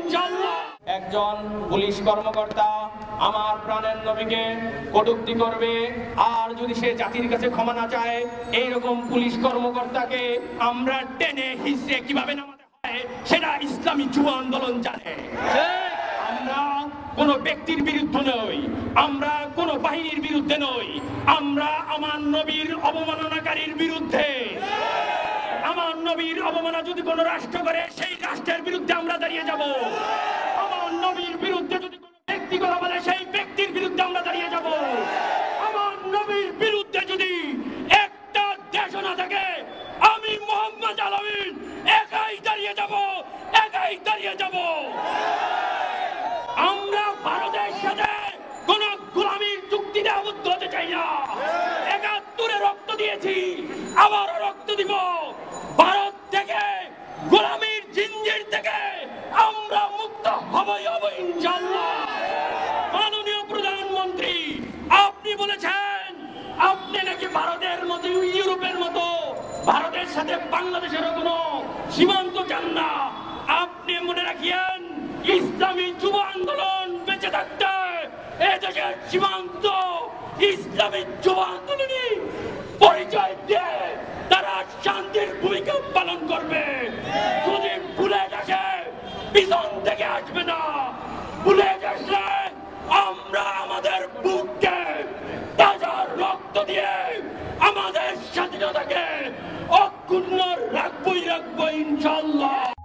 ইনশাআল্লাহ। একজন পুলিশ কর্মকর্তা আমার প্রাণের নবীকে কটূক্তি করবে, আর যদি সে জাতির কাছে ক্ষমা না চায়, এইরকম পুলিশ কর্মকর্তাকে আমরা টেনে হিসড়ে কিভাবে নামাতে হয় সেটা ইসলামী যুব আন্দোলন জানে। আমরা কোন ব্যক্তির বিরুদ্ধে নই, আমরা কোন বাহিনীর বিরুদ্ধে নই, আমরা আমার নবীর অবমাননাকারীর বিরুদ্ধে। আমার নবীর অবমাননা যদি কোন রাষ্ট্র করে, সেই রাষ্ট্রের বিরুদ্ধে আমরা দাঁড়িয়ে যাব। আমার নবীর বিরুদ্ধে যদি কোন ব্যক্তি কথা বলে, সেই ব্যক্তির বিরুদ্ধে আমরা দাঁড়িয়ে যাব। আমার নবীর বিরুদ্ধে যদি একটা দেশ না থাকে, আমি মোহাম্মদ আলামিন একাই দাঁড়িয়ে যাব, একাই দাঁড়িয়ে যাব। আমরা ভারতের সাথে কোন গোলামীর চুক্তিতে আবদ্ধ হতে চাই না। ৭১ রক্ত দিয়েছি, আবারও রক্ত দিব। ভারত থেকে, গোলামীর জিঞ্জির থেকে আমরা মুক্ত হবই হব ইনশাআল্লাহ। মাননীয় প্রধানমন্ত্রী, আপনি বলেছেন আপনি নাকি ভারতের মতো, ইউরোপের মতো ভারতের সাথে বাংলাদেশেরও কোনো সীমান্ত চান না। আপনি মনে রাখিয়েন, ইসলামী যুব আন্দোলন বেঁচে থাকতে এদেশের সীমান্ত ইসলামী যুব আন্দোলনই পরিচয় দিয়ে তারা শান্তির ভূমিকা পালন করবে। যদি বুলেট আসে, পিছন থেকে আসবে না। বুলেট আসলে আমরা আমাদের বুককে তাজা রক্ত দিয়ে আমাদের স্বাধীনতাকে অক্ষুণ্ণ রাখবই রাখবো ইনশাআল্লাহ।